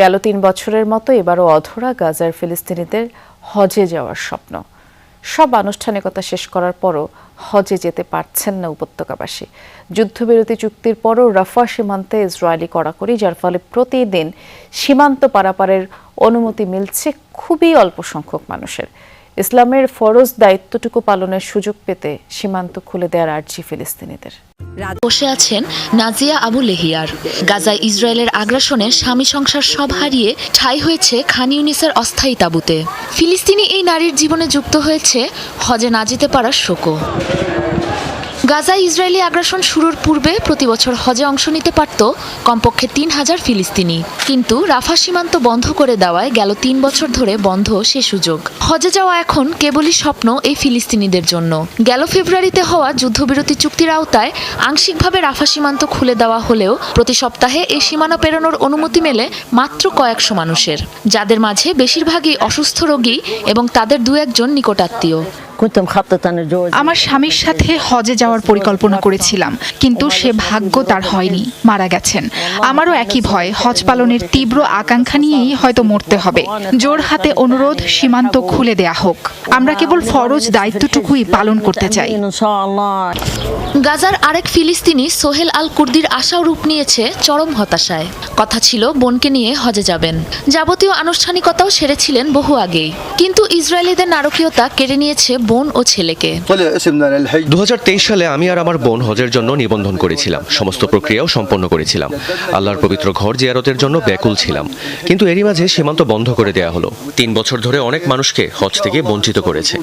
গেল ৩ বছরের মতো এবারও অধরা গাজার ফিলিস্তিনিদের হজে যাওয়ার স্বপ্ন। সব আনুষ্ঠানিকতা শেষ করার পরও হজে যেতে পারছেন না উপত্যকাবাসী। যুদ্ধবিরতি চুক্তির পরও রাফা সীমান্তে ইসরায়েলি কড়াকড়ি, যার ফলে প্রতিদিন সীমান্ত পারাপারের অনুমতি মিলছে খুবই অল্প সংখ্যক মানুষের। ইসলামের ফরজ দায়িত্বটুকু পালনের সুযোগ পেতে সীমান্ত খুলে দেওয়ার আর্জি ফিলিস্তিনিদের। বসে আছেন নাজিয়া আবু লেহিয়ার। গাজায় ইসরায়েলের আগ্রাসনে স্বামী সংসার সব হারিয়ে ঠাঁই হয়েছে খান ইউনিসের অস্থায়ী তাঁবুতে। ফিলিস্তিনি এই নারীর জীবনে যুক্ত হয়েছে হজে না যেতে পারার শোকও। গাজায় ইসরায়েলি আগ্রাসন শুরুর পূর্বে প্রতি বছর হজে অংশ নিতে পারত কমপক্ষে ৩,০০০ ফিলিস্তিনি, কিন্তু রাফা সীমান্ত বন্ধ করে দেওয়ায় গেল ৩ বছর ধরে বন্ধ সে সুযোগ। হজে যাওয়া এখন কেবলই স্বপ্ন এই ফিলিস্তিনিদের জন্য। গেল ফেব্রুয়ারিতে হওয়া যুদ্ধবিরতি চুক্তির আওতায় আংশিকভাবে রাফা সীমান্ত খুলে দেওয়া হলেও প্রতি সপ্তাহে এই সীমানা পেরোনোর অনুমতি মেলে মাত্র কয়েকশো মানুষের, যাদের মাঝে বেশিরভাগই অসুস্থ রোগী এবং তাদের ২-১ জন নিকটাত্মীয়। আমার স্বামীর সাথে হজে যাওয়ার পরিকল্পনা করেছিলাম, কিন্তু সে ভাগ্য তার হয়নি, মারা গেছেন। আমারও একই ভয়, হজ পালনের তীব্র আকাঙ্ক্ষা নিয়েই হয়তো মরতে হবে। জোর হাতে অনুরোধ, সীমান্ত খুলে দেয়া হোক। আমরা কেবল ফরজ দায়িত্বটুকুই পালন করতে চাই। গাজার আরেক ফিলিস্তিনি সোহেল আল কুর্দির আশাও রূপ নিয়েছে চরম হতাশায়। কথা ছিল বোনকে নিয়ে হজে যাবেন, যাবতীয় আনুষ্ঠানিকতাও সেরেছিলেন বহু আগেই, কিন্তু ইসরায়েলিদের নারকীয়তা কেড়ে নিয়েছে বোন ও ছেলেকে। 2023 সালে আমি আর আমার বোন হজের জন্য নিবন্ধন করেছিলাম, সমস্ত প্রক্রিয়াও সম্পন্ন করেছিলাম। আল্লাহর পবিত্র ঘর জিয়ারতের জন্য ব্যাকুল ছিলাম, কিন্তু এরই মাঝে সীমান্ত বন্ধ করে দেয়া হলো। 3 বছর ধরে অনেক মানুষকে হজ থেকে বঞ্চিত করেছে।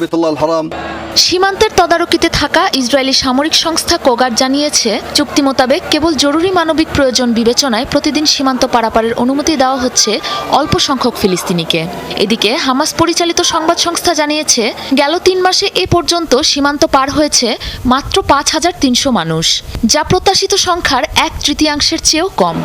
সীমান্তের তদারকিতে থাকা ইসরায়েলি সামরিক সংস্থা কোগার জানিয়েছে, চুক্তি মোতাবেক কেবল জরুরি মানবিক প্রয়োজন বিবেচনায় প্রতিদিন সীমান্ত পারাপারের অনুমতি দেওয়া হচ্ছে অল্প সংখ্যক ফিলিস্তিনিকে। এদিকে হামাস পরিচালিত সংবাদ সংস্থা জানিয়েছে, গেল 3 মাসে এ পর্যন্ত সীমান্ত পার হয়েছে মাত্র 5,300 মানুষ, যা প্রত্যাশিত সংখ্যার 1/3 চেয়েও কম।